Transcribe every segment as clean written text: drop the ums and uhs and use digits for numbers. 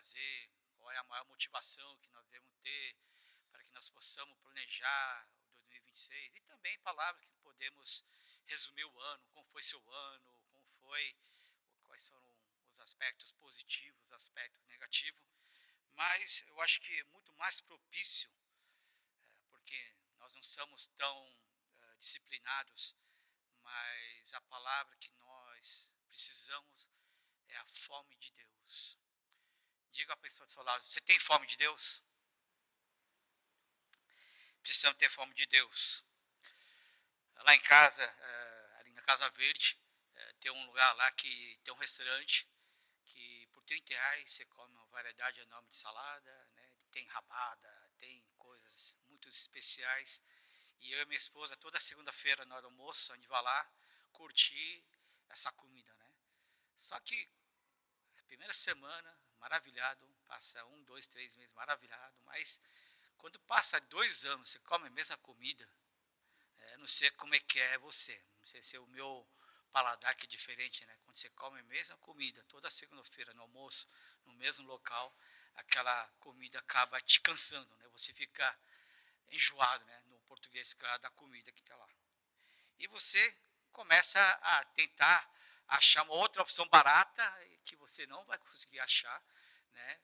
trazer, qual é a maior motivação que nós devemos ter para que nós possamos planejar o 2026 e também palavras que podemos resumir o ano, como foi seu ano, como foi, quais foram os aspectos positivos, os aspectos negativos, mas eu acho que é muito mais propício, porque nós não somos tão disciplinados, mas a palavra que nós precisamos é a fome de Deus. Diga à pessoa do seu lado, você tem fome de Deus? Precisamos ter fome de Deus. Lá em casa, ali na Casa Verde, tem um lugar lá que tem um restaurante que por R$ 30 você come uma variedade enorme de salada, né? Tem rabada, tem coisas muito especiais. E eu e minha esposa, toda segunda-feira na hora do almoço, a gente vai lá curtir essa comida, né? Só que a primeira semana, maravilhado, passa 1, 2, 3 meses maravilhado, mas quando passa 2 anos, você come a mesma comida, não sei como é que é você, não sei se é o meu paladar que é diferente, né? Quando você come a mesma comida, toda segunda-feira no almoço, no mesmo local, aquela comida acaba te cansando, né? Você fica enjoado, né? No português, claro, da comida que está lá. E você começa a tentar achar uma outra opção barata que você não vai conseguir achar, né?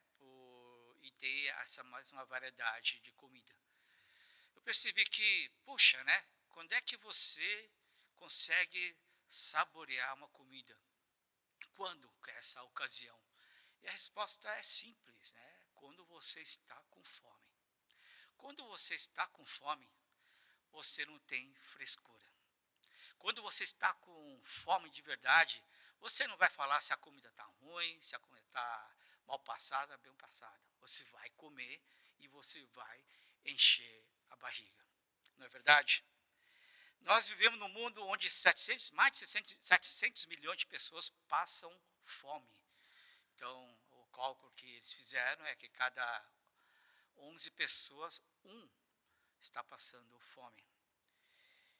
E ter essa mais uma variedade de comida. Eu percebi que, puxa, né? Quando é que você consegue saborear uma comida? Quando é essa ocasião? E a resposta é simples, né? Quando você está com fome. Quando você está com fome, você não tem frescura. Quando você está com fome de verdade, você não vai falar se a comida está ruim, se a comida está mal passada, bem passada. Você vai comer e você vai encher a barriga. Não é verdade? Nós vivemos num mundo onde mais de 700 milhões de pessoas passam fome. Então, o cálculo que eles fizeram é que cada 11 pessoas, está passando fome.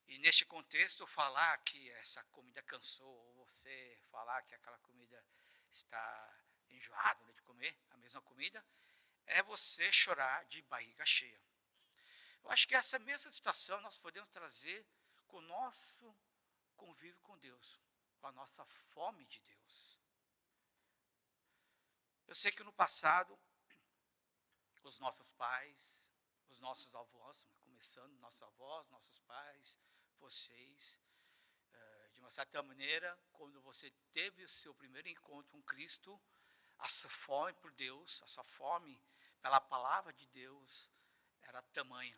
E neste contexto, falar que essa comida cansou, ou você falar que aquela comida está enjoado de comer a mesma comida, é você chorar de barriga cheia. Eu acho que essa mesma situação nós podemos trazer com o nosso convívio com Deus, com a nossa fome de Deus. Eu sei que no passado, os nossos pais, os nossos avós, começando nossos avós, nossos pais, vocês, de uma certa maneira, quando você teve o seu primeiro encontro com Cristo, a sua fome por Deus, a sua fome pela palavra de Deus era tamanha.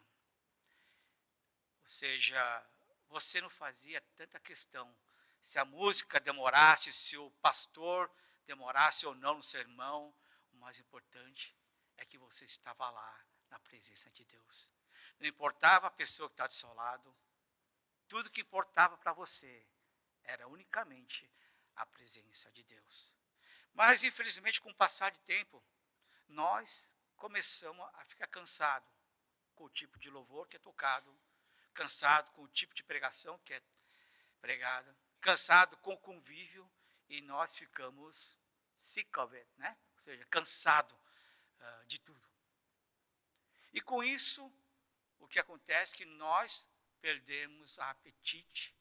Ou seja, você não fazia tanta questão se a música demorasse, se o pastor demorasse ou não no sermão. O mais importante é que você estava lá na presença de Deus. Não importava a pessoa que está do seu lado, tudo que importava para você era unicamente a presença de Deus. Mas, infelizmente, com o passar de tempo, nós começamos a ficar cansados com o tipo de louvor que é tocado, cansado com o tipo de pregação que é pregada, cansado com o convívio, e nós ficamos sick of it, né? Ou seja, cansado de tudo. E com isso, o que acontece é que nós perdemos a apetite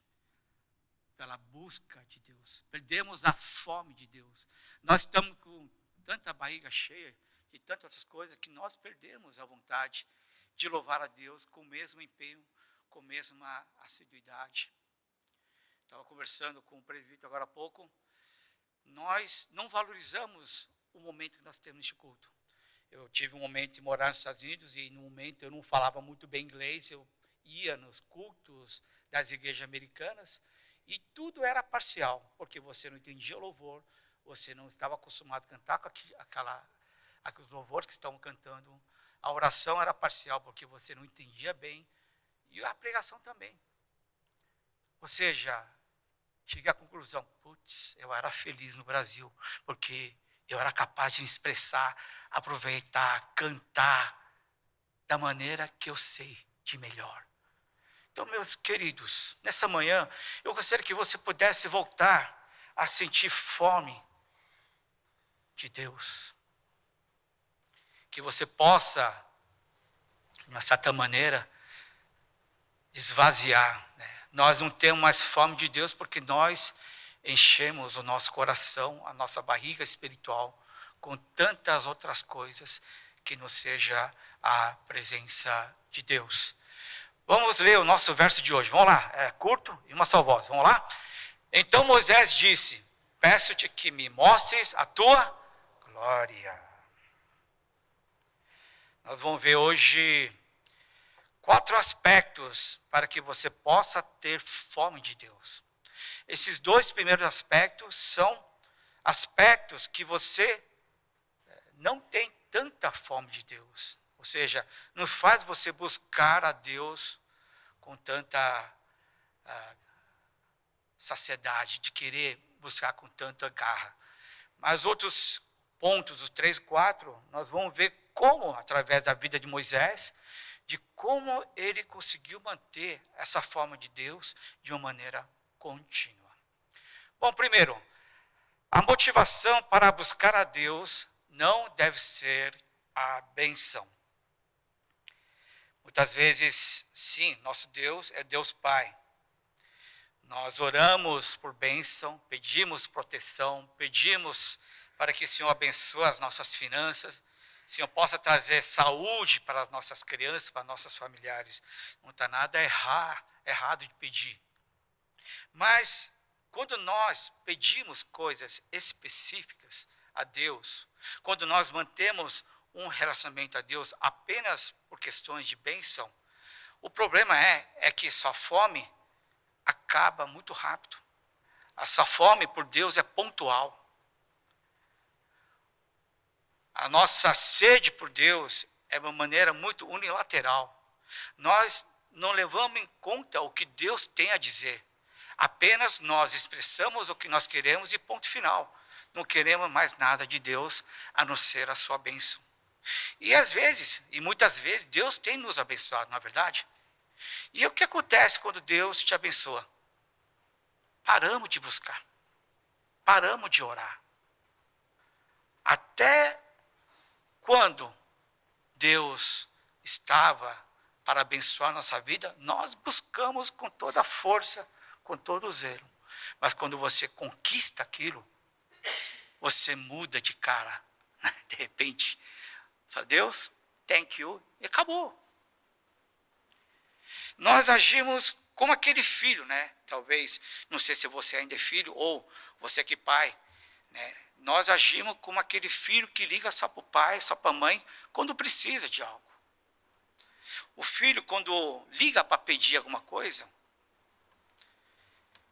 pela busca de Deus, perdemos a fome de Deus. Nós estamos com tanta barriga cheia de tantas outras coisas que nós perdemos a vontade de louvar a Deus com o mesmo empenho, com a mesma assiduidade. Estava conversando com o presbítero agora há pouco. Nós não valorizamos o momento que nós temos neste culto. Eu tive um momento de morar nos Estados Unidos e no momento eu não falava muito bem inglês, eu ia nos cultos das igrejas americanas e tudo era parcial, porque você não entendia o louvor, você não estava acostumado a cantar com aqueles louvores que estavam cantando, a oração era parcial, porque você não entendia bem, e a pregação também. Ou seja, cheguei à conclusão, eu era feliz no Brasil, porque eu era capaz de me expressar, aproveitar, cantar da maneira que eu sei de melhor. Então, meus queridos, nessa manhã, eu gostaria que você pudesse voltar a sentir fome de Deus. que você possa, de uma certa maneira, esvaziar. Né? Nós não temos mais fome de Deus porque nós enchemos o nosso coração, a nossa barriga espiritual, com tantas outras coisas que não seja a presença de Deus. Vamos ler o nosso verso de hoje. Vamos lá, é curto e uma só voz. Vamos lá? Então Moisés disse: peço-te que me mostres a tua glória. Nós vamos ver hoje 4 aspectos para que você possa ter fome de Deus. Esses 2 primeiros aspectos são aspectos que você não tem tanta fome de Deus. Ou seja, não faz você buscar a Deus com tanta saciedade, de querer buscar com tanta garra. Mas outros pontos, os 3 e 4, nós vamos ver como, através da vida de Moisés, de como ele conseguiu manter essa forma de Deus de uma maneira contínua. Bom, primeiro, a motivação para buscar a Deus não deve ser a benção. Muitas vezes, sim, nosso Deus é Deus Pai. Nós oramos por bênção, pedimos proteção, pedimos para que o Senhor abençoe as nossas finanças, o Senhor possa trazer saúde para as nossas crianças, para nossos familiares. Não está nada errado de pedir. Mas, quando nós pedimos coisas específicas a Deus, quando nós mantemos um relacionamento a Deus apenas por questões de bênção, o problema é que sua fome acaba muito rápido. A sua fome por Deus é pontual. A nossa sede por Deus é uma maneira muito unilateral. Nós não levamos em conta o que Deus tem a dizer. Apenas nós expressamos o que nós queremos e ponto final. Não queremos mais nada de Deus a não ser a sua bênção. E às vezes, e muitas vezes, Deus tem nos abençoado, não é verdade? E o que acontece quando Deus te abençoa? Paramos de buscar. Paramos de orar. Até quando Deus estava para abençoar nossa vida, nós buscamos com toda a força, com todo o zelo. Mas quando você conquista aquilo, você muda de cara. De repente, fala, Deus, thank you, e acabou. Nós agimos como aquele filho, né? Talvez, não sei se você ainda é filho, ou você que é pai, né? Nós agimos como aquele filho que liga só para o pai, só para a mãe, quando precisa de algo. O filho, quando liga para pedir alguma coisa,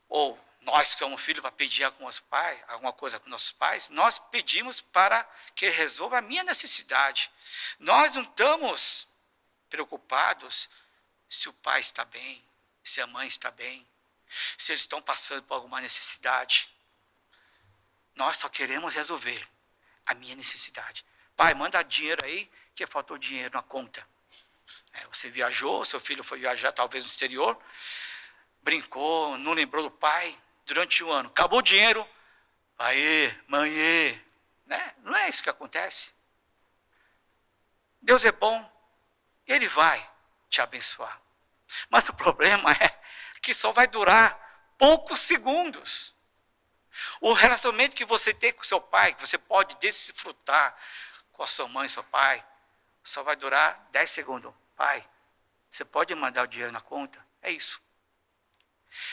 ou nós que somos filhos para pedir alguma coisa para nossos pais, nós pedimos para que ele resolva a minha necessidade. Nós não estamos preocupados se o pai está bem, se a mãe está bem, se eles estão passando por alguma necessidade. Nós só queremos resolver a minha necessidade. Pai, manda dinheiro aí, que faltou dinheiro na conta. Você viajou, seu filho foi viajar talvez no exterior, brincou, não lembrou do pai durante um ano. Acabou o dinheiro, pai, mãe, né? Não é isso que acontece. Deus é bom, Ele vai te abençoar. Mas o problema é que só vai durar poucos segundos. O relacionamento que você tem com seu pai, que você pode desfrutar com a sua mãe, seu pai, só vai durar 10 segundos. Pai, você pode mandar o dinheiro na conta? É isso.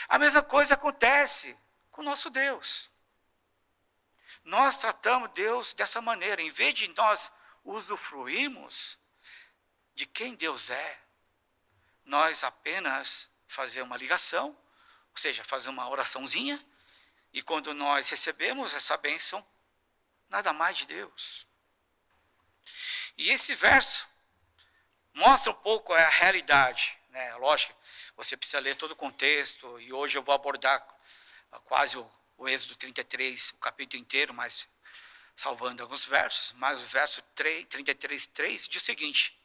A mesma coisa acontece com o nosso Deus. Nós tratamos Deus dessa maneira. Em vez de nós usufruirmos de quem Deus é, nós apenas fazemos uma ligação, ou seja, fazer uma oraçãozinha, e quando nós recebemos essa bênção, nada mais de Deus. E esse verso mostra um pouco a realidade, né? Lógico, você precisa ler todo o contexto, e hoje eu vou abordar quase o Êxodo 33, o capítulo inteiro, mas salvando alguns versos. Mas o verso 33:3 diz o seguinte: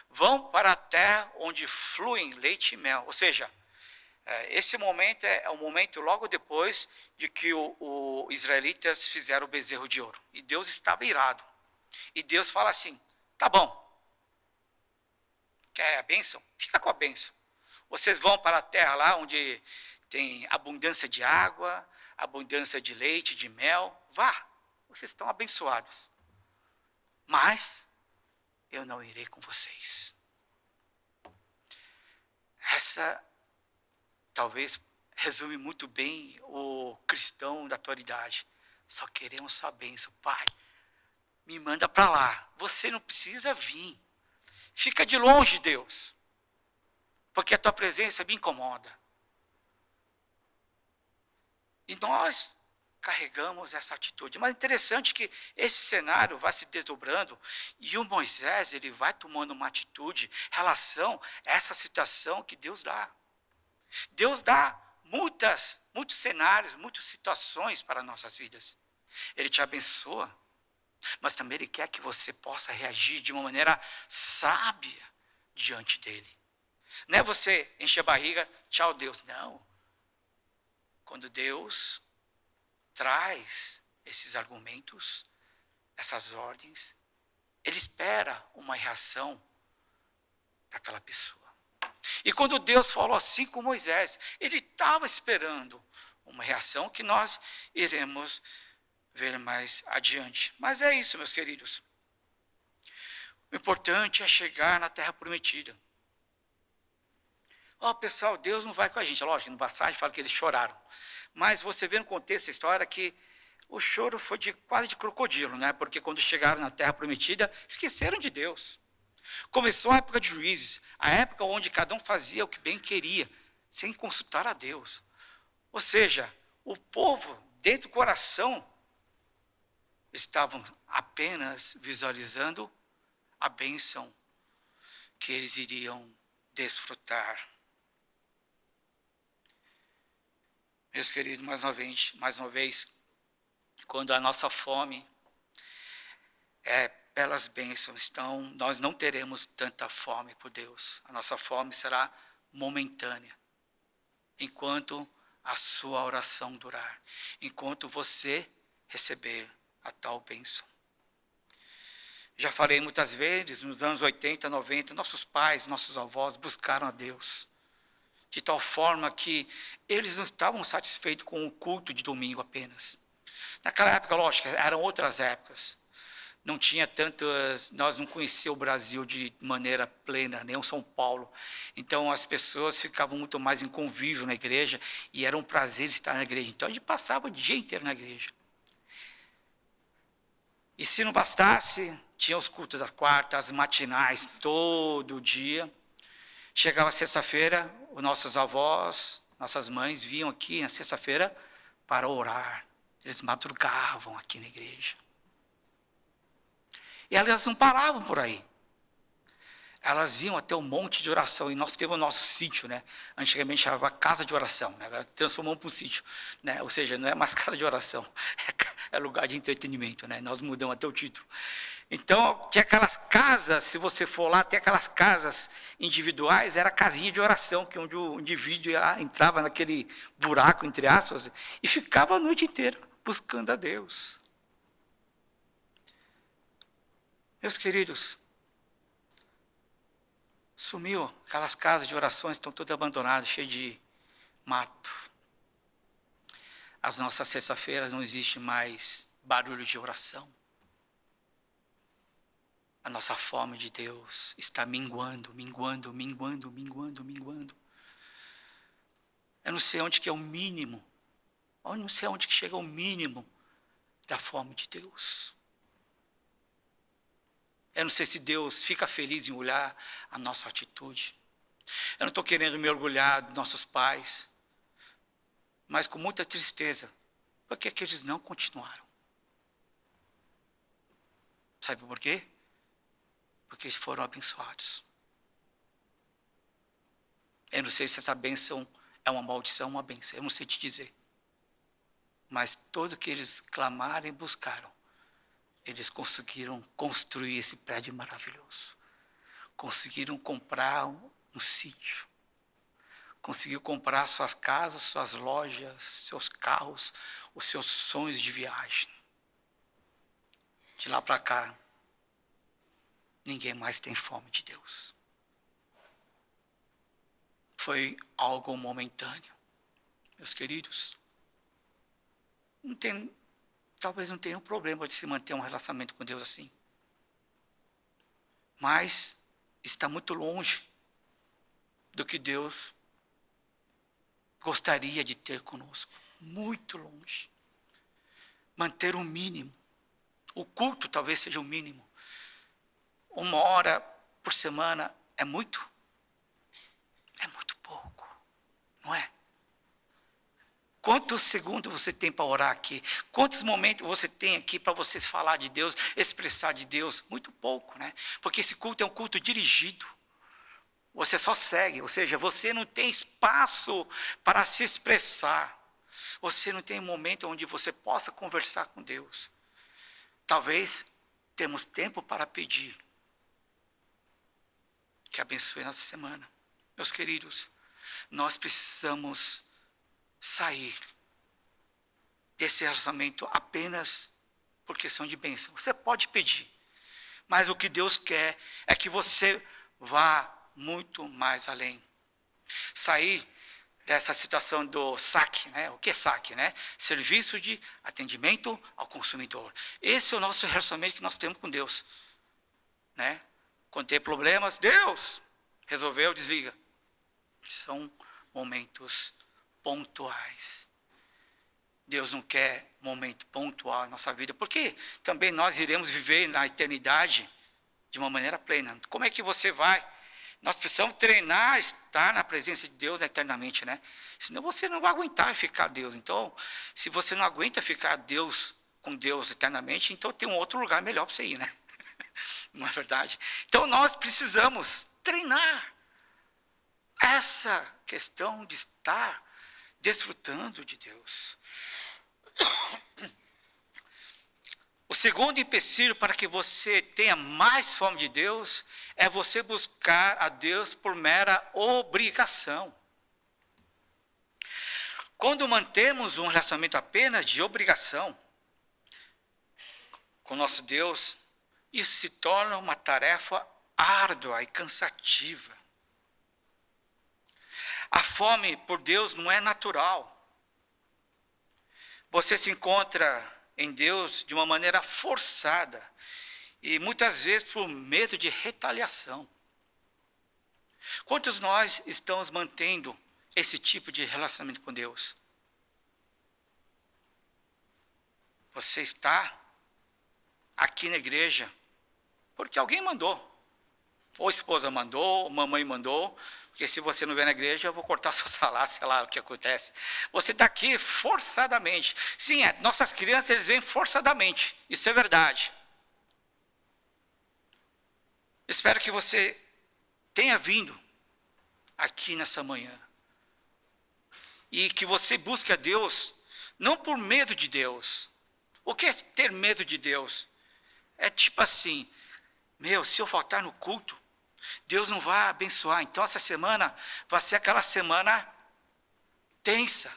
vão para a terra onde fluem leite e mel. Ou seja, esse momento é o momento logo depois de que os israelitas fizeram o bezerro de ouro. E Deus estava irado. E Deus fala assim, Tá bom. Quer a bênção? Fica com a bênção. Vocês vão para a terra lá onde tem abundância de água, abundância de leite, de mel. Vá, vocês estão abençoados. Mas eu não irei com vocês. Essa talvez resume muito bem o cristão da atualidade. Só queremos sua bênção. Pai, me manda para lá. Você não precisa vir. Fica de longe, Deus. Porque a tua presença me incomoda. E nós carregamos essa atitude. Mas é interessante que esse cenário vai se desdobrando e o Moisés ele vai tomando uma atitude em relação a essa situação que Deus dá. Deus dá muitos cenários, muitas situações para nossas vidas. Ele te abençoa, mas também Ele quer que você possa reagir de uma maneira sábia diante dEle. Não é você encher a barriga, tchau Deus. Não. Quando Deus traz esses argumentos, essas ordens, Ele espera uma reação daquela pessoa. E quando Deus falou assim com Moisés, Ele estava esperando uma reação que nós iremos ver mais adiante. Mas é isso, meus queridos. O importante é chegar na terra prometida. Pessoal, Deus não vai com a gente. Lógico, no passagem fala que eles choraram. Mas você vê no contexto da história que o choro foi quase de crocodilo, né? Porque quando chegaram na terra prometida, esqueceram de Deus. Começou a época de juízes, a época onde cada um fazia o que bem queria, sem consultar a Deus. Ou seja, o povo, dentro do coração, estavam apenas visualizando a bênção que eles iriam desfrutar. Meus queridos, mais uma vez, quando a nossa fome é pelas bênçãos, então nós não teremos tanta fome por Deus. A nossa fome será momentânea, enquanto a sua oração durar, enquanto você receber a tal bênção. Já falei muitas vezes, nos anos 80, 90, nossos pais, nossos avós buscaram a Deus, de tal forma que eles não estavam satisfeitos com o culto de domingo apenas. Naquela época, lógico, eram outras épocas. Não tinha tantas, nós não conhecíamos o Brasil de maneira plena, nem o São Paulo. Então, as pessoas ficavam muito mais em convívio na igreja e era um prazer estar na igreja. Então, a gente passava o dia inteiro na igreja. E se não bastasse, tinha os cultos da quarta, as matinais, todo dia. Chegava sexta-feira, os nossos avós, nossas mães vinham aqui na sexta-feira para orar. Eles madrugavam aqui na igreja. E elas não paravam por aí. Elas iam até um monte de oração. E nós temos o nosso sítio, né? Antigamente chamava casa de oração, né? Agora transformamos para um sítio, né? Ou seja, não é mais casa de oração, é lugar de entretenimento, né? Nós mudamos até o título. Então, tinha aquelas casas, se você for lá, tem aquelas casas individuais, era casinha de oração, que onde o indivíduo entrava naquele buraco, entre aspas, e ficava a noite inteira buscando a Deus. Meus queridos, sumiu, aquelas casas de orações estão todas abandonadas, cheias de mato. As nossas sexta-feiras não existe mais barulho de oração. A nossa fome de Deus está minguando. Eu não sei onde que é o mínimo. Eu não sei onde que chega o mínimo da fome de Deus. Eu não sei se Deus fica feliz em olhar a nossa atitude. Eu não estou querendo me orgulhar dos nossos pais, mas com muita tristeza. Por que eles não continuaram? Sabe por quê? Porque eles foram abençoados. Eu não sei se essa bênção é uma maldição ou uma bênção. Eu não sei te dizer. Mas tudo que eles clamaram e buscaram, eles conseguiram construir esse prédio maravilhoso. Conseguiram comprar um sítio. Conseguiram comprar suas casas, suas lojas, seus carros, os seus sonhos de viagem. De lá para cá, ninguém mais tem fome de Deus. Foi algo momentâneo. Meus queridos, talvez não tenha um problema de se manter um relacionamento com Deus assim. Mas está muito longe do que Deus gostaria de ter conosco. Muito longe. Manter o mínimo. O culto talvez seja o mínimo. 1 hora por semana é muito? É muito pouco, não é? Quantos segundos você tem para orar aqui? Quantos momentos você tem aqui para você falar de Deus, expressar de Deus? Muito pouco, né? Porque esse culto é um culto dirigido. Você só segue, ou seja, você não tem espaço para se expressar. Você não tem um momento onde você possa conversar com Deus. Talvez temos tempo para pedir. Que abençoe nossa semana. Meus queridos, nós precisamos sair desse relacionamento apenas por questão de bênção. Você pode pedir, mas o que Deus quer é que você vá muito mais além. Sair dessa situação do SAC, né? O que é SAC, né? Serviço de atendimento ao consumidor. Esse é o nosso relacionamento que nós temos com Deus, né? Quando tem problemas, Deus resolveu, desliga. São momentos pontuais. Deus não quer momento pontual na nossa vida, porque também nós iremos viver na eternidade de uma maneira plena. Como é que você vai? Nós precisamos treinar, estar na presença de Deus eternamente, né? Senão você não vai aguentar ficar Deus. Então, se você não aguenta ficar com Deus eternamente, então tem um outro lugar melhor para você ir, né? Não é verdade? Então, nós precisamos treinar essa questão de estar desfrutando de Deus. O segundo empecilho para que você tenha mais fome de Deus é você buscar a Deus por mera obrigação. Quando mantemos um relacionamento apenas de obrigação com nosso Deus, isso se torna uma tarefa árdua e cansativa. A fome por Deus não é natural. Você se encontra em Deus de uma maneira forçada e muitas vezes por medo de retaliação. Quantos nós estamos mantendo esse tipo de relacionamento com Deus? Você está aqui na igreja porque alguém mandou. Ou a esposa mandou, ou a mamãe mandou, porque se você não vier na igreja, eu vou cortar seu salário, sei lá o que acontece. Você está aqui forçadamente. Sim, nossas crianças, eles vêm forçadamente. Isso é verdade. Espero que você tenha vindo aqui nessa manhã. E que você busque a Deus, não por medo de Deus. O que é ter medo de Deus? É tipo assim, se eu faltar no culto, Deus não vai abençoar. Então essa semana vai ser aquela semana tensa.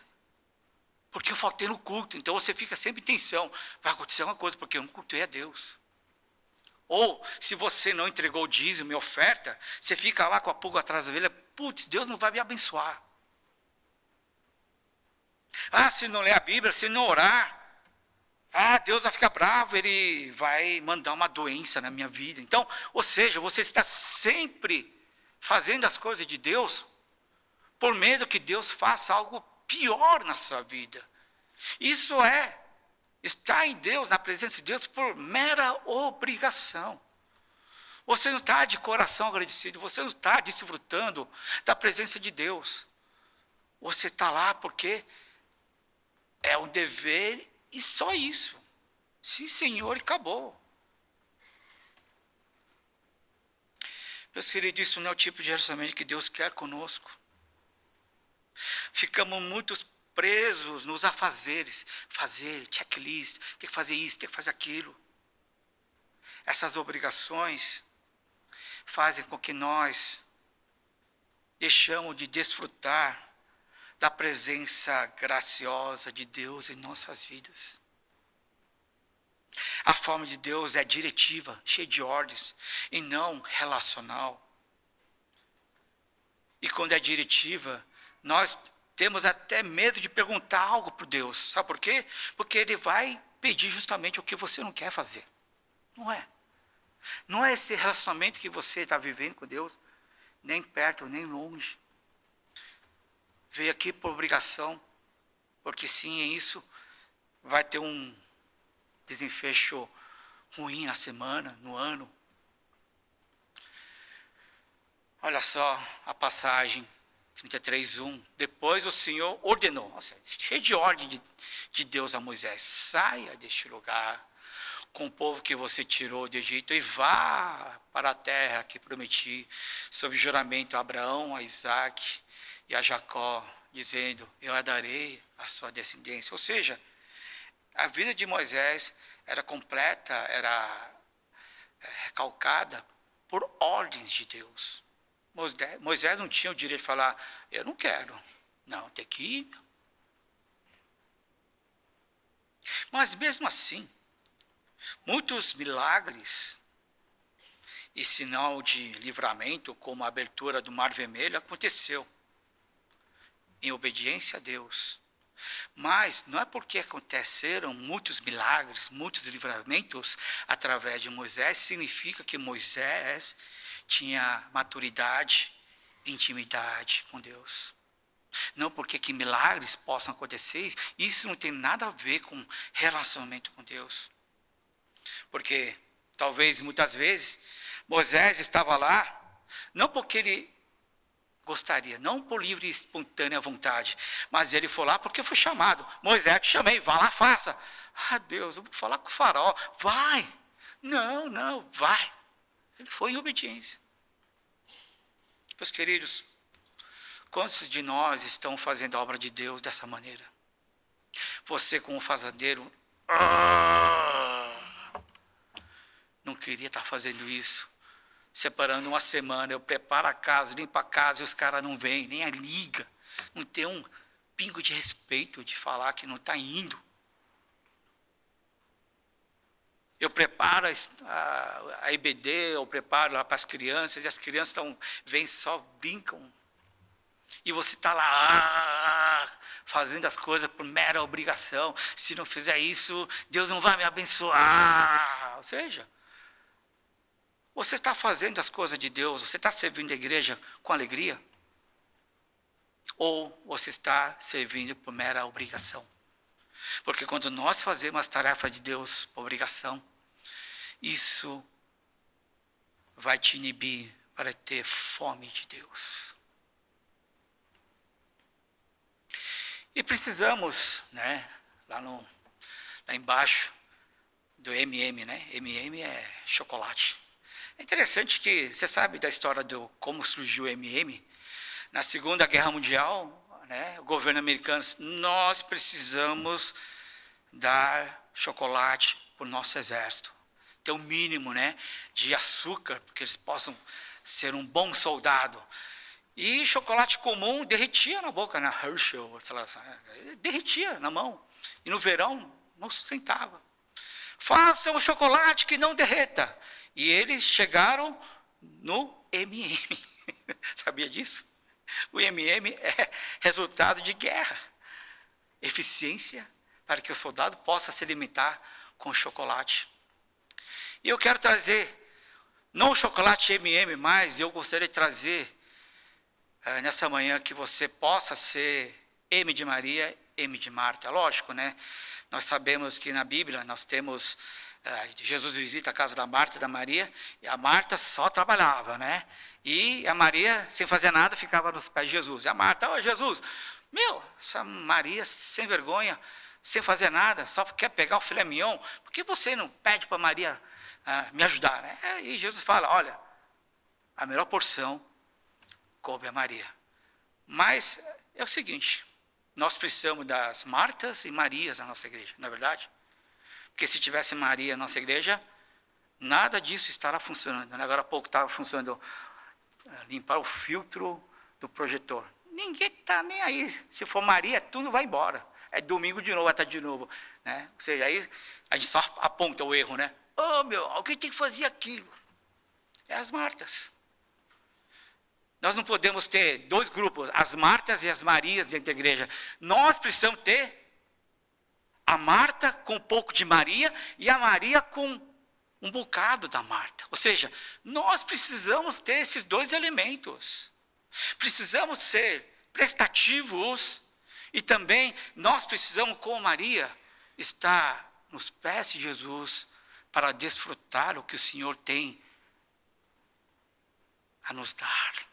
Porque eu faltei no culto. Então você fica sempre em tensão. Vai acontecer uma coisa, porque eu não cultuei a Deus. Ou, se você não entregou o dízimo e oferta, você fica lá com a pulga atrás da orelha. Putz, Deus não vai me abençoar. Se não ler a Bíblia, se não orar, Deus vai ficar bravo, Ele vai mandar uma doença na minha vida. Então, ou seja, você está sempre fazendo as coisas de Deus por medo que Deus faça algo pior na sua vida. Isso é estar em Deus, na presença de Deus, por mera obrigação. Você não está de coração agradecido, você não está desfrutando da presença de Deus. Você está lá porque é um dever e só isso. Sim, Senhor, e acabou. Meus queridos, isso não é o tipo de relacionamento que Deus quer conosco. Ficamos muito presos nos afazeres. Fazer, checklist, tem que fazer isso, tem que fazer aquilo. Essas obrigações fazem com que nós deixamos de desfrutar da presença graciosa de Deus em nossas vidas. A forma de Deus é diretiva, cheia de ordens, e não relacional. E quando é diretiva, nós temos até medo de perguntar algo para Deus. Sabe por quê? Porque Ele vai pedir justamente o que você não quer fazer. Não é. Não é esse relacionamento que você está vivendo com Deus, nem perto, nem longe. Veio aqui por obrigação, porque sim, isso vai ter um desenfecho ruim na semana, no ano. Olha só a passagem 33:1. Depois o Senhor ordenou, cheio de ordem de Deus a Moisés: saia deste lugar com o povo que você tirou do Egito e vá para a terra que prometi, sob juramento a Abraão, a Isaque e a Jacó, dizendo: eu a darei à sua descendência. Ou seja, a vida de Moisés era completa, era recalcada por ordens de Deus. Moisés não tinha o direito de falar: eu não quero. Não, tem que ir. Mas mesmo assim, muitos milagres e sinal de livramento, como a abertura do Mar Vermelho, aconteceu em obediência a Deus. Mas não é porque aconteceram muitos milagres, muitos livramentos através de Moisés, significa que Moisés tinha maturidade, intimidade com Deus. Não porque que milagres possam acontecer, isso não tem nada a ver com relacionamento com Deus. Porque talvez, muitas vezes, Moisés estava lá, não porque ele gostaria, não por livre e espontânea vontade, mas ele foi lá porque foi chamado. Moisés, te chamei, vá lá, faça. Ah, Deus, eu vou falar com o faraó. Vai. Não, vai. Ele foi em obediência. Meus queridos, quantos de nós estão fazendo a obra de Deus dessa maneira? Você como fazendeiro, não queria estar fazendo isso. Separando uma semana, eu preparo a casa, limpo a casa e os caras não vêm, nem a liga. Não tem um pingo de respeito de falar que não está indo. Eu preparo a IBD, eu preparo lá para as crianças, e as crianças vêm só, brincam. E você está lá fazendo as coisas por mera obrigação. Se não fizer isso, Deus não vai me abençoar. Ou seja, você está fazendo as coisas de Deus, você está servindo a igreja com alegria? Ou você está servindo por mera obrigação? Porque quando nós fazemos as tarefas de Deus por obrigação, isso vai te inibir para ter fome de Deus. E precisamos, lá embaixo do MM, MM é chocolate. É interessante que, você sabe da história de como surgiu o MM? Na Segunda Guerra Mundial, o governo americano disse: nós precisamos dar chocolate para o nosso exército. Ter um mínimo de açúcar, porque eles possam ser um bom soldado. E chocolate comum derretia na boca, na Hershey, sei lá, derretia na mão. E no verão não sustentava. Faça um chocolate que não derreta. E eles chegaram no MM. Sabia disso? O MM é resultado de guerra. Eficiência para que o soldado possa se alimentar com chocolate. E eu quero trazer, não o chocolate MM, mas eu gostaria de trazer nessa manhã que você possa ser M de Maria, M de Marta. Lógico, nós sabemos que na Bíblia nós temos, Jesus visita a casa da Marta e da Maria, e a Marta só trabalhava, e a Maria, sem fazer nada, ficava nos pés de Jesus. E a Marta: Jesus, essa Maria sem vergonha, sem fazer nada, só quer pegar o filé mignon, por que você não pede para Maria me ajudar? E Jesus fala: olha, a melhor porção coube a Maria. Mas é o seguinte, nós precisamos das Martas e Marias na nossa igreja, não é verdade? Porque se tivesse Maria na nossa igreja, nada disso estará funcionando. Agora há pouco estava funcionando limpar o filtro do projetor. Ninguém está nem aí. Se for Maria, tudo vai embora. é domingo de novo, vai estar de novo. Né? Ou seja, aí a gente só aponta o erro, né? Alguém tem que fazer aquilo. É as Martas. Nós não podemos ter dois grupos, as Martas e as Marias dentro da igreja. Nós precisamos ter a Marta com um pouco de Maria e a Maria com um bocado da Marta. Ou seja, nós precisamos ter esses dois elementos. Precisamos ser prestativos e também nós precisamos, como Maria, estar nos pés de Jesus para desfrutar o que o Senhor tem a nos dar.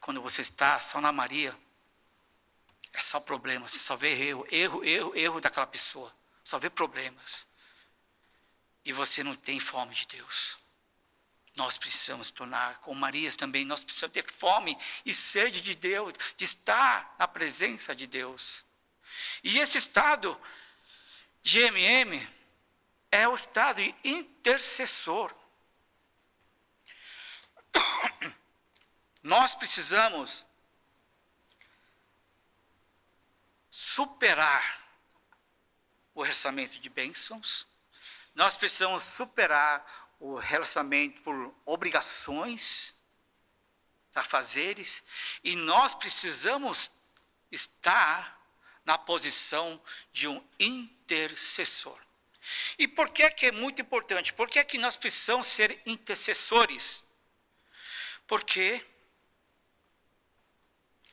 Quando você está só na Maria, é só problema, você só vê erro daquela pessoa, só vê problemas. E você não tem fome de Deus. Nós precisamos tornar, como Marias também, nós precisamos ter fome e sede de Deus, de estar na presença de Deus. E esse estado de MM é o estado de intercessor. Nós precisamos superar o relacionamento de bênçãos, nós precisamos superar o relacionamento por obrigações, afazeres, e nós precisamos estar na posição de um intercessor. E por que é muito importante? Por que é que nós precisamos ser intercessores? Porque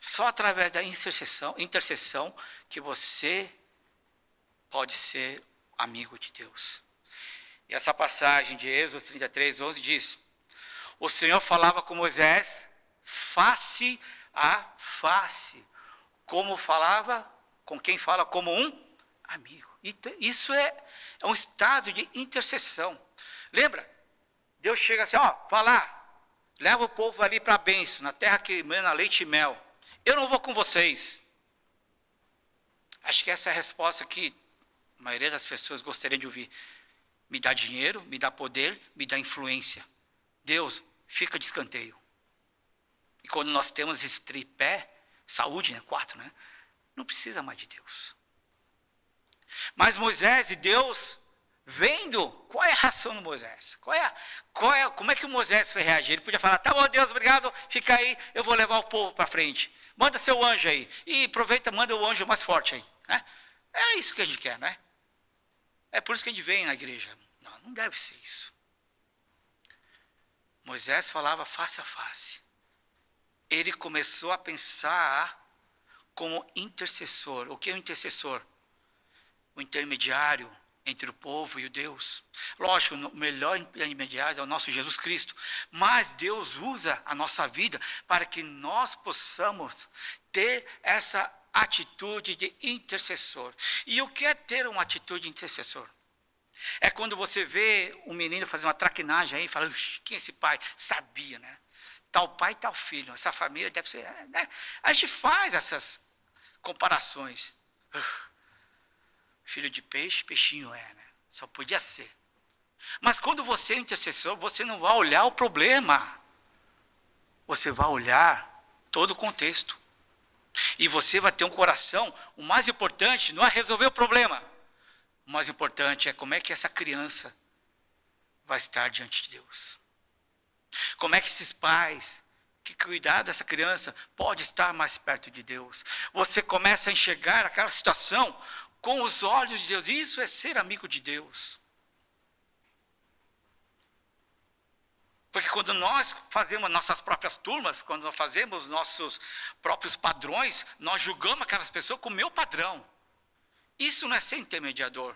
só através da intercessão que você pode ser amigo de Deus. E essa passagem de Êxodo 33, 11 diz: o Senhor falava com Moisés face a face. Como falava, com quem fala como um amigo. Isso é um estado de intercessão. Lembra? Deus chega assim, vai lá, leva o povo ali para a bênção, na terra que emana leite e mel. Eu não vou com vocês. Acho que essa é a resposta que a maioria das pessoas gostaria de ouvir. Me dá dinheiro, me dá poder, me dá influência. Deus, fica de escanteio. E quando nós temos esse tripé, saúde, 4, não precisa mais de Deus. Mas Moisés e Deus, vendo, qual é a reação de Moisés? Como é que o Moisés foi reagir? Ele podia falar, tá bom, Deus, obrigado, fica aí, eu vou levar o povo para frente. Manda seu anjo aí. E aproveita, manda o anjo mais forte aí. É isso que a gente quer, É por isso que a gente vem na igreja. Não deve ser isso. Moisés falava face a face. Ele começou a pensar como intercessor. O que é o intercessor? O intermediário entre o povo e o Deus. Lógico, o melhor intermediário é o nosso Jesus Cristo. Mas Deus usa a nossa vida para que nós possamos ter essa atitude de intercessor. E o que é ter uma atitude de intercessor? É quando você vê um menino fazer uma traquinagem aí e fala, quem é esse pai? Sabia, Tal pai, tal filho. Essa família deve ser... A gente faz essas comparações. Filho de peixe, peixinho é, Só podia ser. Mas quando você é intercessor, você não vai olhar o problema. Você vai olhar todo o contexto. E você vai ter um coração, o mais importante não é resolver o problema. O mais importante é como é que essa criança vai estar diante de Deus. Como é que esses pais que cuidar dessa criança pode estar mais perto de Deus. Você começa a enxergar aquela situação com os olhos de Deus. Isso é ser amigo de Deus. Porque quando nós fazemos nossas próprias turmas, quando nós fazemos nossos próprios padrões, nós julgamos aquelas pessoas com o meu padrão. Isso não é ser intermediador.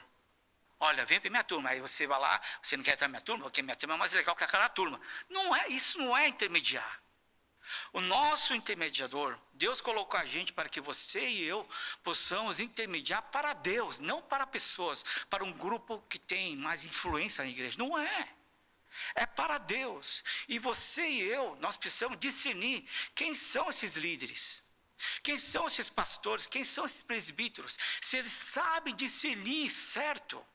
Olha, vem para minha turma, aí você vai lá, você não quer entrar na minha turma, porque minha turma é mais legal que aquela turma. Não é, isso não é intermediar. O nosso intermediador, Deus colocou a gente para que você e eu possamos intermediar para Deus, não para pessoas, para um grupo que tem mais influência na igreja. Não é. É para Deus. E você e eu, nós precisamos discernir quem são esses líderes. Quem são esses pastores? Quem são esses presbíteros? Se eles sabem discernir certo.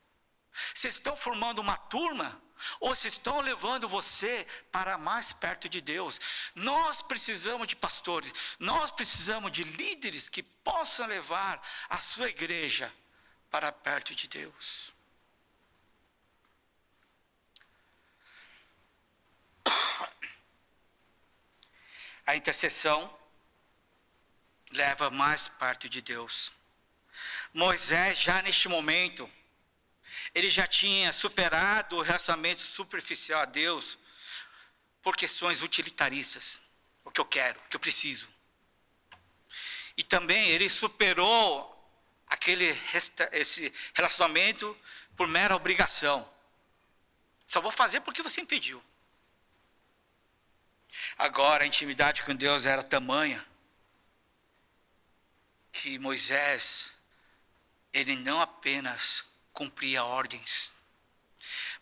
Se eles estão formando uma turma, ou se estão levando você para mais perto de Deus. Nós precisamos de pastores, nós precisamos de líderes que possam levar a sua igreja para perto de Deus. A intercessão leva mais perto de Deus. Moisés, já neste momento, ele já tinha superado o relacionamento superficial a Deus por questões utilitaristas. O que eu quero, o que eu preciso. E também ele superou esse relacionamento por mera obrigação. Só vou fazer porque você me pediu. Agora a intimidade com Deus era tamanha que Moisés, ele não apenas cumpria ordens,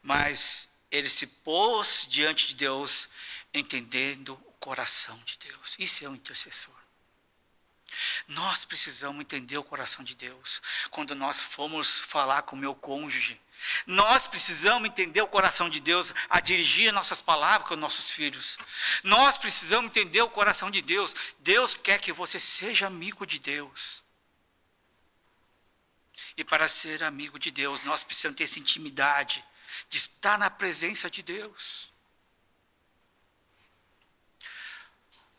mas ele se pôs diante de Deus, entendendo o coração de Deus. Isso é um intercessor. Nós precisamos entender o coração de Deus. Quando nós formos falar com o meu cônjuge, nós precisamos entender o coração de Deus a dirigir nossas palavras com nossos filhos. Nós precisamos entender o coração de Deus. Deus quer que você seja amigo de Deus. E para ser amigo de Deus, nós precisamos ter essa intimidade de estar na presença de Deus.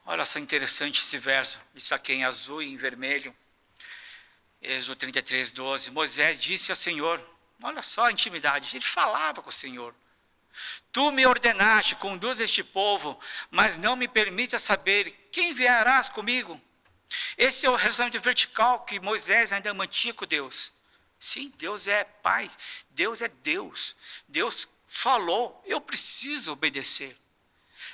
Olha só interessante esse verso, isso aqui em azul e em vermelho. Êxodo 33, 12. Moisés disse ao Senhor, olha só a intimidade, ele falava com o Senhor. Tu me ordenaste, conduz este povo, mas não me permita saber quem enviarás comigo. Esse é o relacionamento vertical que Moisés ainda mantinha com Deus. Sim, Deus é Pai, Deus é Deus. Deus falou, eu preciso obedecer.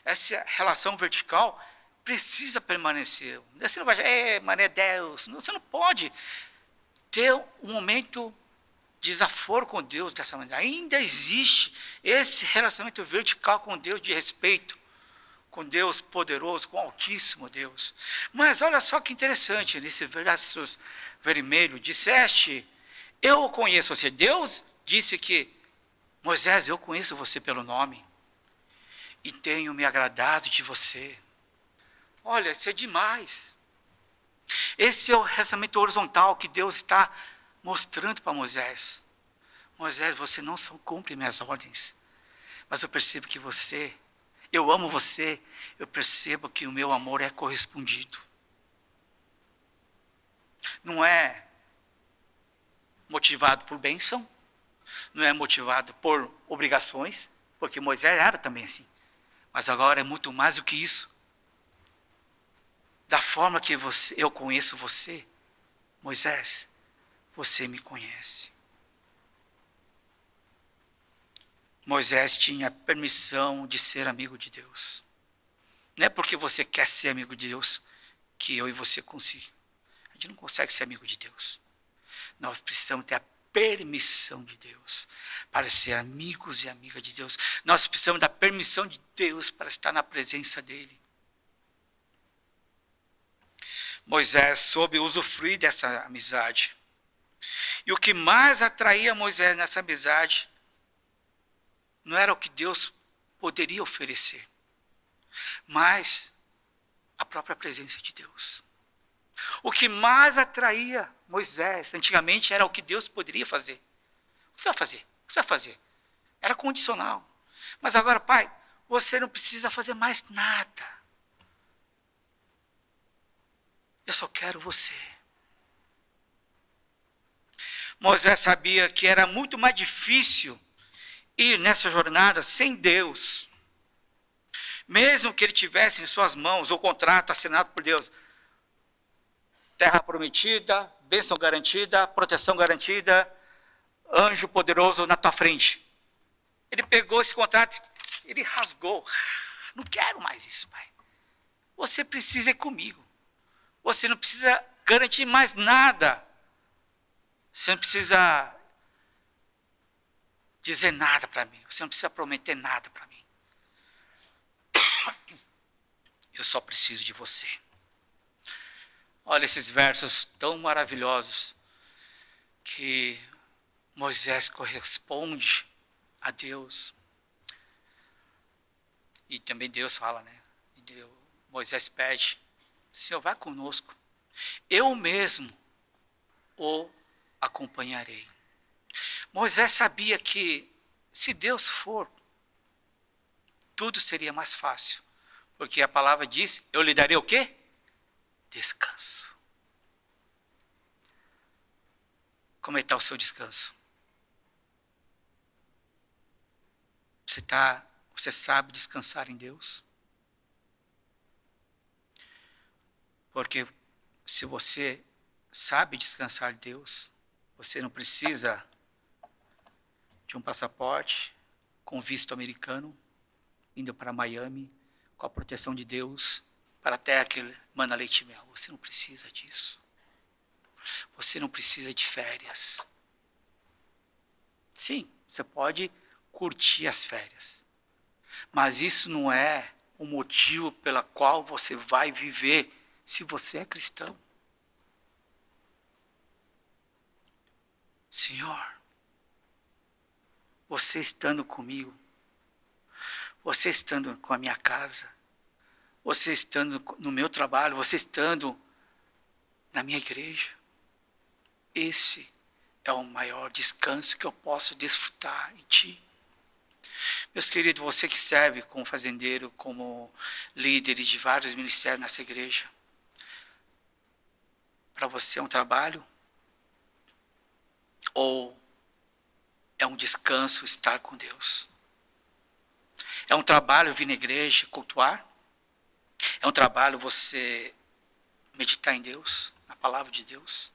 Essa relação vertical precisa permanecer. Você não vai dizer, mas é Deus. Você não pode ter um momento de desaforo com Deus dessa maneira. Ainda existe esse relacionamento vertical com Deus de respeito, com Deus poderoso, com o Altíssimo Deus. Mas olha só que interessante, nesse verso vermelho, disseste, eu conheço você. Deus disse que, Moisés, eu conheço você pelo nome, e tenho me agradado de você. Olha, isso é demais. Esse é o relacionamento horizontal que Deus está mostrando para Moisés. Moisés, você não só cumpre minhas ordens, mas eu percebo que eu amo você, eu percebo que o meu amor é correspondido. Não é motivado por bênção, não é motivado por obrigações, porque Moisés era também assim. Mas agora é muito mais do que isso. Da forma que eu conheço você, Moisés, você me conhece. Moisés tinha permissão de ser amigo de Deus. Não é porque você quer ser amigo de Deus que eu e você conseguimos. A gente não consegue ser amigo de Deus. Nós precisamos ter a permissão de Deus para ser amigos e amigas de Deus. Nós precisamos da permissão de Deus para estar na presença dEle. Moisés soube usufruir dessa amizade. E o que mais atraía Moisés nessa amizade não era o que Deus poderia oferecer, mas a própria presença de Deus. O que mais atraía Moisés antigamente era o que Deus poderia fazer. O que você vai fazer? O que você vai fazer? Era condicional. Mas agora, pai, você não precisa fazer mais nada. Eu só quero você. Moisés sabia que era muito mais difícil ir nessa jornada sem Deus. Mesmo que ele tivesse em suas mãos o contrato assinado por Deus. Terra prometida, bênção garantida, proteção garantida, anjo poderoso na tua frente. Ele pegou esse contrato, ele rasgou. Não quero mais isso, pai. Você precisa ir comigo. Você não precisa garantir mais nada. Você não precisa dizer nada para mim. Você não precisa prometer nada para mim. Eu só preciso de você. Olha esses versos tão maravilhosos que Moisés corresponde a Deus. E também Deus fala, né? Moisés pede, Senhor, vai conosco. Eu mesmo o acompanharei. Moisés sabia que se Deus for, tudo seria mais fácil. Porque a palavra diz, eu lhe darei o quê? Descanso. Como está o seu descanso? Você sabe descansar em Deus? Porque se você sabe descansar em Deus, você não precisa de um passaporte com visto americano, indo para Miami, com a proteção de Deus, para a terra que mana leite e mel. Você não precisa disso. Você não precisa de férias. Sim, você pode curtir as férias. Mas isso não é o motivo pela qual você vai viver se você é cristão. Senhor, você estando comigo, você estando com a minha casa, você estando no meu trabalho, você estando na minha igreja, esse é o maior descanso que eu posso desfrutar em Ti. Meus queridos, você que serve como fazendeiro, como líderes de vários ministérios nessa igreja, para você é um trabalho? Ou é um descanso estar com Deus? É um trabalho vir na igreja, cultuar? É um trabalho você meditar em Deus, na palavra de Deus?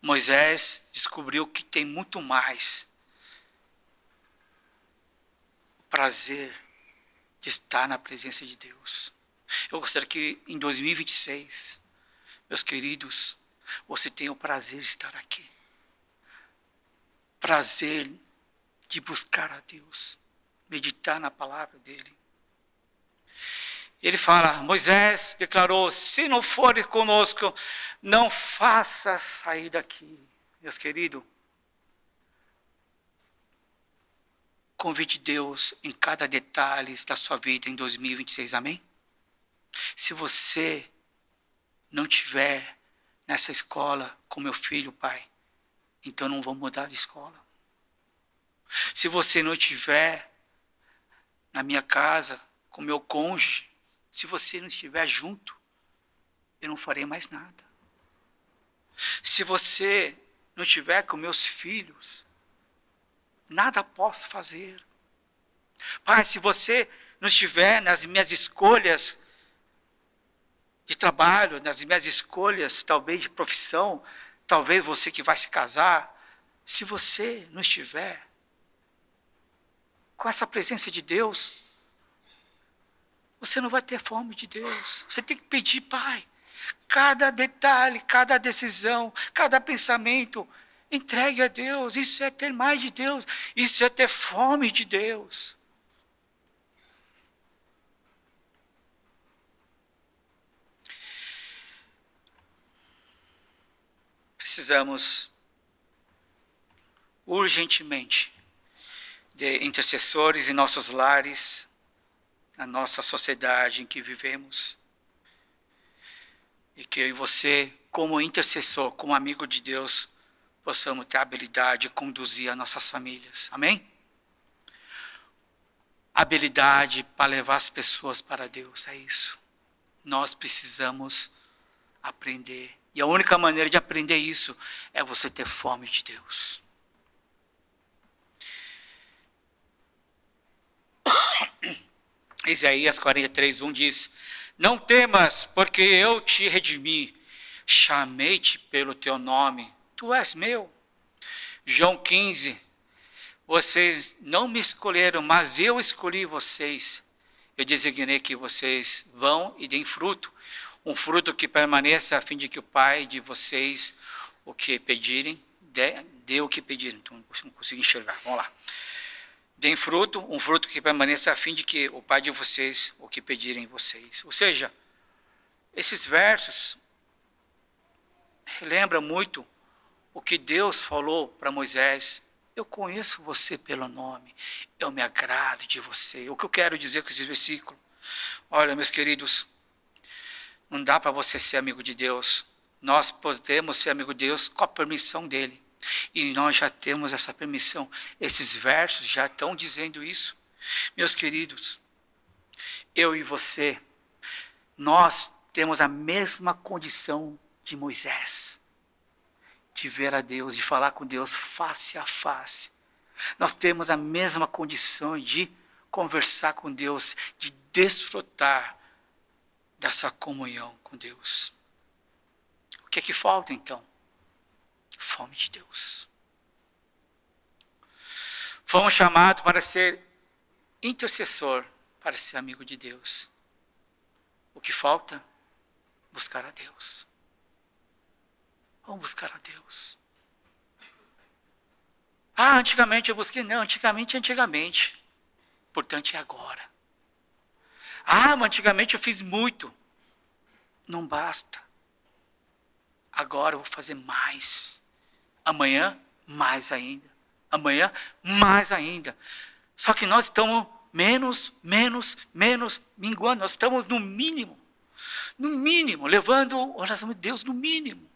Moisés descobriu que tem muito mais o prazer de estar na presença de Deus. Eu gostaria que em 2026, meus queridos, você tenha o prazer de estar aqui. Prazer de buscar a Deus, meditar na palavra dele. Ele fala, Moisés declarou, se não fores conosco, não faça sair daqui. Meus queridos, convide Deus em cada detalhe da sua vida em 2026, amém? Se você não estiver nessa escola com meu filho, pai, então não vou mudar de escola. Se você não estiver na minha casa com meu cônjuge, se você não estiver junto, eu não farei mais nada. Se você não estiver com meus filhos, nada posso fazer. Pai, se você não estiver nas minhas escolhas de trabalho, nas minhas escolhas, talvez de profissão, talvez você que vai se casar, se você não estiver com essa presença de Deus, você não vai ter fome de Deus. Você tem que pedir, Pai, cada detalhe, cada decisão, cada pensamento, entregue a Deus. Isso é ter mais de Deus, isso é ter fome de Deus. Precisamos urgentemente de intercessores em nossos lares, na nossa sociedade em que vivemos. E que eu e você, como intercessor, como amigo de Deus, possamos ter a habilidade de conduzir as nossas famílias. Amém? Habilidade para levar as pessoas para Deus, é isso. Nós precisamos aprender. E a única maneira de aprender isso é você ter fome de Deus. Isaías 43:1 diz, não temas, porque eu te redimi, chamei-te pelo teu nome, tu és meu. João 15, vocês não me escolheram, mas eu escolhi vocês. Eu designei que vocês vão e deem fruto, um fruto que permaneça, a fim de que o Pai de vocês, o que pedirem, dê o que pedirem. Então, não consigo enxergar, vamos lá. Deem fruto, um fruto que permaneça, a fim de que o Pai de vocês, o que pedirem vocês. Ou seja, esses versos relembram muito o que Deus falou para Moisés Eu conheço você pelo nome, eu me agrado de você. O que eu quero dizer com esse versículo? Olha, meus queridos, não dá para você ser amigo de Deus. Nós podemos ser amigo de Deus com a permissão dele. E nós já temos essa permissão. Esses versos já estão dizendo isso. Meus queridos, eu e você, nós temos a mesma condição de Moisés. De ver a Deus, de falar com Deus face a face. Nós temos a mesma condição de conversar com Deus, de desfrutar dessa comunhão com Deus. O que é que falta então? Fome de Deus. Fomos chamados para ser intercessor, para ser amigo de Deus. O que falta? Buscar a Deus. Vamos buscar a Deus. Ah, antigamente eu busquei. Não, antigamente. Portanto, é agora. Ah, mas antigamente eu fiz muito. Não basta. Agora eu vou fazer mais. Amanhã, mais ainda. Amanhã, mais ainda. Só que nós estamos menos, minguando. Nós estamos no mínimo, levando a oração de Deus no mínimo.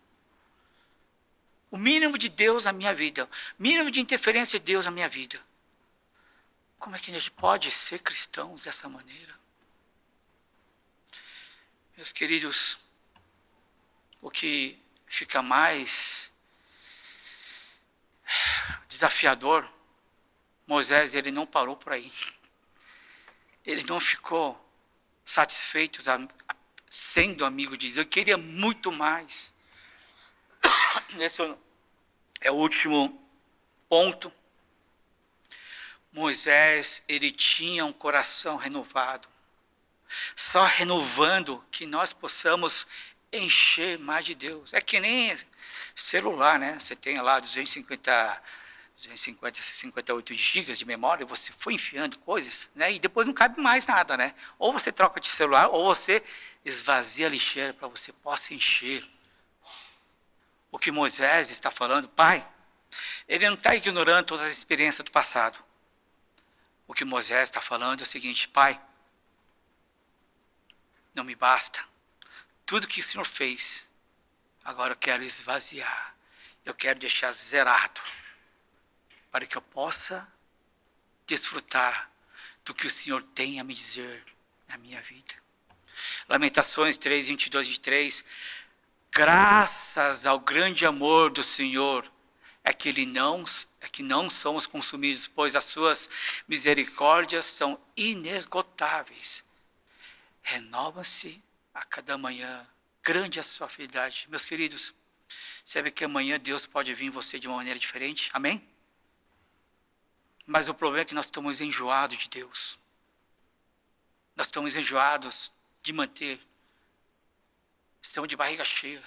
O mínimo de Deus na minha vida, o mínimo de interferência de Deus na minha vida. Como é que a gente pode ser cristãos dessa maneira? Meus queridos, o que fica mais desafiador, Moisés, ele não parou por aí. Ele não ficou satisfeito sendo amigo de Deus. Eu queria muito mais. Esse é o último ponto. Moisés, ele tinha um coração renovado. Só renovando que nós possamos encher mais de Deus. É que nem celular, né? Você tem lá 258 gigas de memória, você foi enfiando coisas, né? E depois não cabe mais nada, né? Ou você troca de celular, ou você esvazia a lixeira para você possa encher. O que Moisés está falando, pai, ele não está ignorando todas as experiências do passado. O que Moisés está falando é o seguinte, pai, não me basta. Tudo que o Senhor fez, agora eu quero esvaziar. Eu quero deixar zerado, para que eu possa desfrutar do que o Senhor tem a me dizer na minha vida. Lamentações 3, 22, 23. Graças ao grande amor do Senhor, é que não somos consumidos, pois as suas misericórdias são inesgotáveis. Renova-se a cada manhã, grande é a sua fidelidade. Meus queridos, sabe que amanhã Deus pode vir em você de uma maneira diferente? Amém? Mas o problema é que nós estamos enjoados de Deus. Nós estamos enjoados de manter. Estamos de barriga cheia.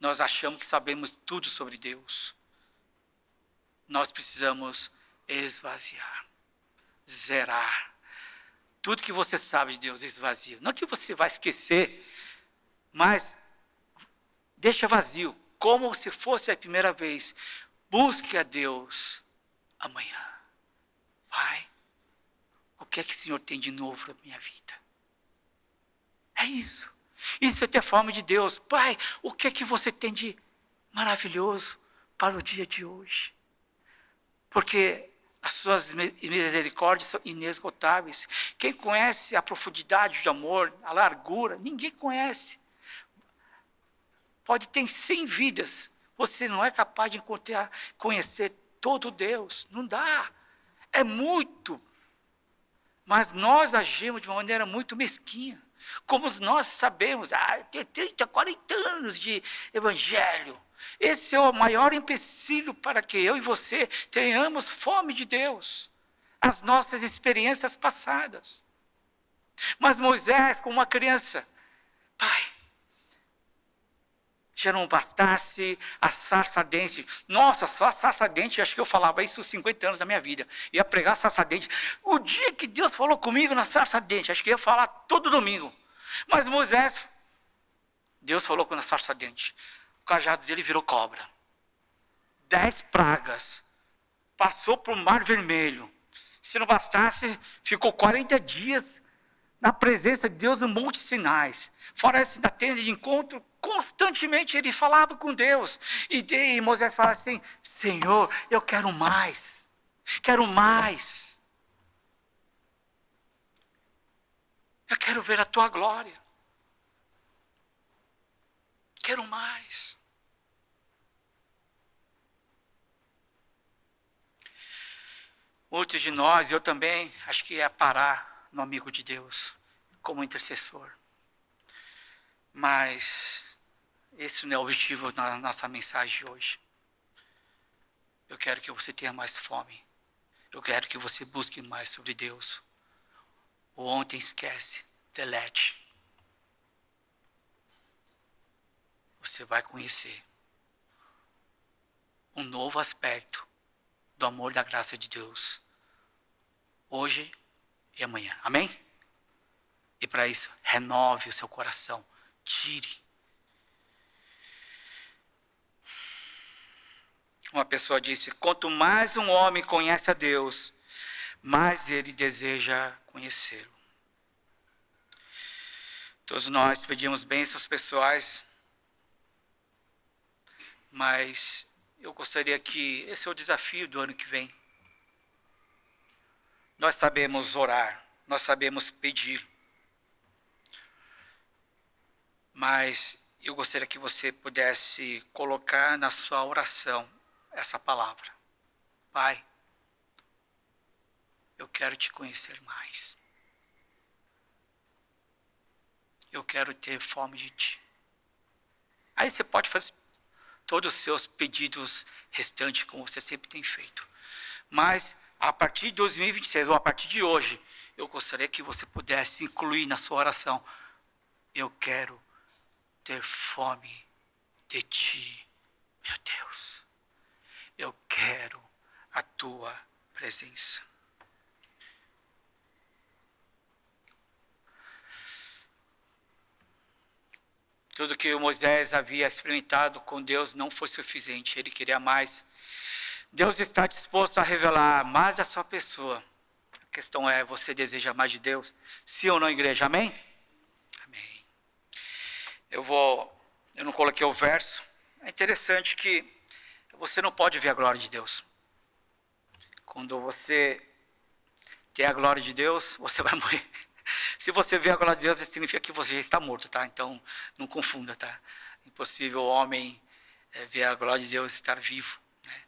Nós achamos que sabemos tudo sobre Deus. Nós precisamos esvaziar, zerar. Tudo que você sabe de Deus esvazia. Não que você vai esquecer, mas deixa vazio, como se fosse a primeira vez. Busque a Deus amanhã. Pai, o que é que o Senhor tem de novo na minha vida? É isso. Isso é ter fome de Deus. Pai, o que é que você tem de maravilhoso para o dia de hoje? Porque as suas misericórdias são inesgotáveis. Quem conhece a profundidade do amor, a largura, ninguém conhece. Pode ter 100 vidas, você não é capaz de conhecer todo Deus. Não dá. É muito. Mas nós agimos de uma maneira muito mesquinha. Como nós sabemos, eu tenho 30, 40 anos de evangelho. Esse é o maior empecilho para que eu e você tenhamos fome de Deus. As nossas experiências passadas. Mas Moisés, como uma criança, pai, já não bastasse a sarça ardente. Nossa, só a sarça ardente, acho que eu falava isso 50 anos da minha vida. Ia pregar a sarça ardente. O dia que Deus falou comigo na sarça ardente, acho que ia falar todo domingo. Mas Moisés, Deus falou com a sarça ardente. O cajado dele virou cobra. 10 pragas passou para o Mar Vermelho. Se não bastasse, ficou 40 dias na presença de Deus no Monte Sinai. Fora isso, na tenda de encontro, constantemente ele falava com Deus. E Moisés fala assim: Senhor, eu quero mais. Quero mais. Eu quero ver a tua glória. Quero mais. Muitos de nós, eu também, acho que ia parar no amigo de Deus, como intercessor. Mas esse não é o objetivo da nossa mensagem de hoje. Eu quero que você tenha mais fome. Eu quero que você busque mais sobre Deus. O ontem esquece, delete. Você vai conhecer um novo aspecto do amor e da graça de Deus, hoje e amanhã. Amém? E para isso, renove o seu coração. Tire. Uma pessoa disse: quanto mais um homem conhece a Deus, mais ele deseja conhecê-lo. Todos nós pedimos bênçãos pessoais, mas eu gostaria que esse é o desafio do ano que vem. Nós sabemos orar, nós sabemos pedir, mas eu gostaria que você pudesse colocar na sua oração essa palavra: Pai, eu quero te conhecer mais. Eu quero ter fome de ti. Aí você pode fazer todos os seus pedidos restantes, como você sempre tem feito. Mas, a partir de 2026, ou a partir de hoje, eu gostaria que você pudesse incluir na sua oração: eu quero ter fome de ti, meu Deus. Eu quero a tua presença. Tudo que Moisés havia experimentado com Deus não foi suficiente, ele queria mais. Deus está disposto a revelar mais a sua pessoa. A questão é: você deseja mais de Deus? Sim ou não, igreja? Amém? Amém. Eu não coloquei o verso. É interessante que você não pode ver a glória de Deus. Quando você tem a glória de Deus, você vai morrer. Se você vê a glória de Deus, isso significa que você já está morto, tá? Então, não confunda, tá? É impossível o homem ver a glória de Deus e estar vivo, né?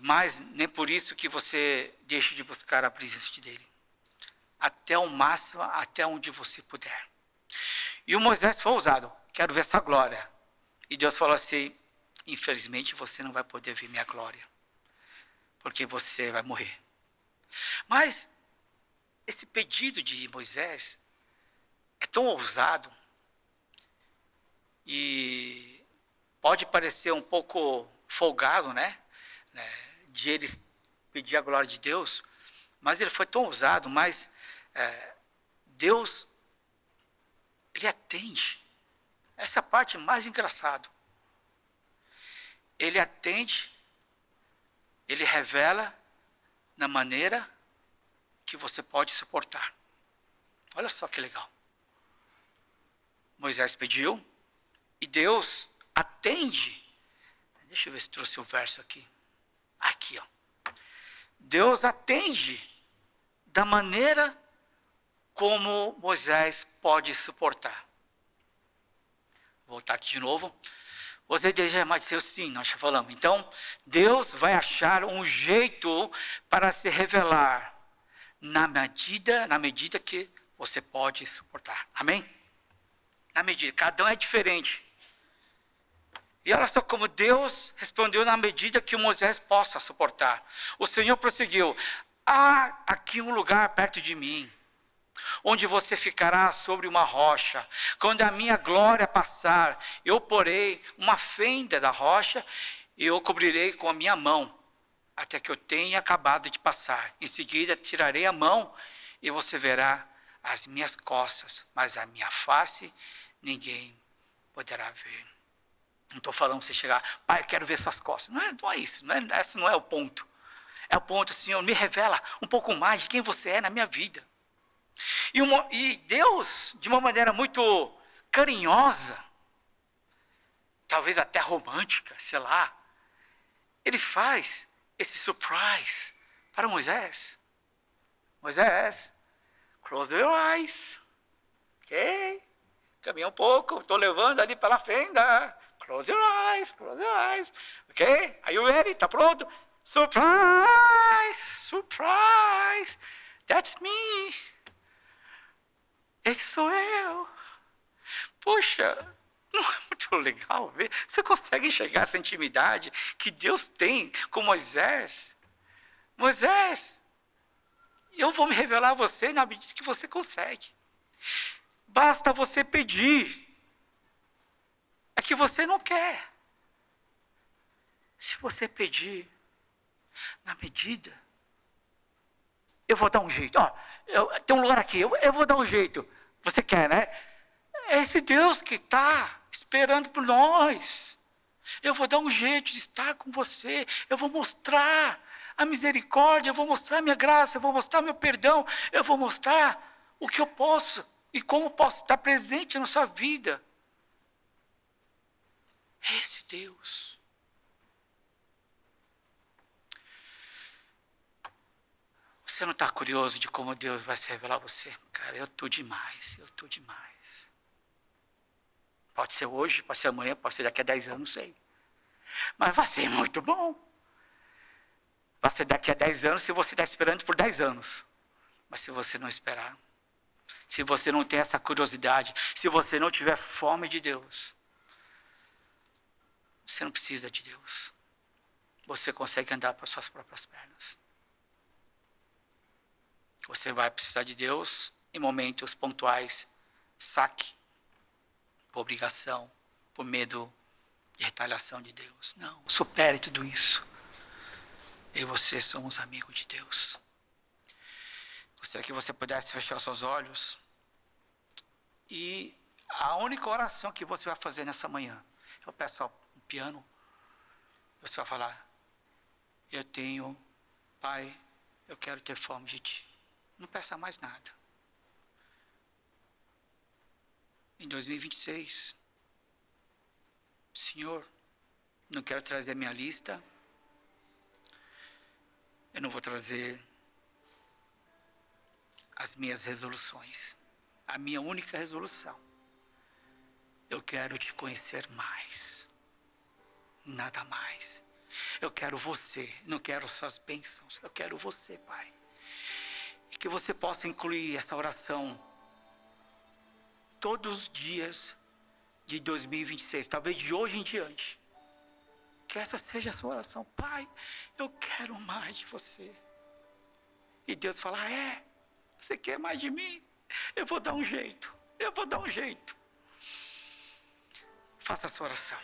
Mas nem por isso que você deixe de buscar a presença dele. Até o máximo, até onde você puder. E o Moisés foi ousado: quero ver essa glória. E Deus falou assim: infelizmente você não vai poder ver minha glória, porque você vai morrer. Mas esse pedido de Moisés é tão ousado e pode parecer um pouco folgado, né? De ele pedir a glória de Deus, mas ele foi tão ousado. Mas Deus, ele atende. Essa é a parte mais engraçada. Ele atende, ele revela na maneira que você pode suportar. Olha só que legal. Moisés pediu e Deus atende. Deixa eu ver se trouxe o verso aqui. Aqui, ó. Deus atende da maneira como Moisés pode suportar. Vou voltar aqui de novo. Você deseja mais de Deus? Sim, nós já falamos. Então, Deus vai achar um jeito para se revelar na medida que você pode suportar. Amém? Na medida, cada um é diferente. E olha só como Deus respondeu na medida que o Moisés possa suportar. O Senhor prosseguiu: há aqui um lugar perto de mim, onde você ficará sobre uma rocha. Quando a minha glória passar, eu porei uma fenda da rocha e eu cobrirei com a minha mão, até que eu tenha acabado de passar. Em seguida, tirarei a mão e você verá as minhas costas, mas a minha face ninguém poderá ver. Não estou falando para você chegar, pai, eu quero ver suas costas. Não é isso, esse não é o ponto. É o ponto, Senhor, me revela um pouco mais de quem você é na minha vida. E Deus, de uma maneira muito carinhosa, talvez até romântica, sei lá, Ele faz esse surprise para Moisés. Moisés, close your eyes. Ok? Caminha um pouco, estou levando ali pela fenda. Close your eyes, close your eyes. Ok? Are you ready? Está pronto? Surprise! Surprise! That's me! Esse sou eu. Poxa, não é muito legal ver? Você consegue enxergar essa intimidade que Deus tem com Moisés? Moisés, eu vou me revelar a você na medida que você consegue. Basta você pedir. É que você não quer. Se você pedir na medida, eu vou dar um jeito. Tem um lugar aqui, eu vou dar um jeito. Você quer, né? É esse Deus que está esperando por nós. Eu vou dar um jeito de estar com você. Eu vou mostrar a misericórdia, eu vou mostrar a minha graça, eu vou mostrar meu perdão, eu vou mostrar o que eu posso e como posso estar presente na sua vida. É esse Deus. Você não está curioso de como Deus vai se revelar a você? Cara, eu estou demais, Pode ser hoje, pode ser amanhã, pode ser daqui a 10 anos, não sei. Mas vai ser muito bom. Vai ser daqui a 10 anos se você está esperando por 10 anos. Mas se você não esperar, se você não tem essa curiosidade, se você não tiver fome de Deus, você não precisa de Deus. Você consegue andar para suas próprias pernas. Você vai precisar de Deus em momentos pontuais, saque, por obrigação, por medo de retaliação de Deus. Não, supere tudo isso. Eu e você somos amigos de Deus. Gostaria que você pudesse fechar os seus olhos. E a única oração que você vai fazer nessa manhã, eu peço um piano, você vai falar, Pai, eu quero ter fome de Ti. Não peça mais nada. Em 2026, Senhor, não quero trazer a minha lista, eu não vou trazer as minhas resoluções. A minha única resolução, eu quero Te conhecer mais, nada mais. Eu quero você, não quero suas bênçãos, eu quero você, Pai. E que você possa incluir essa oração todos os dias de 2026, talvez de hoje em diante. Que essa seja a sua oração. Pai, eu quero mais de você. E Deus fala, você quer mais de mim? Eu vou dar um jeito. Faça a sua oração.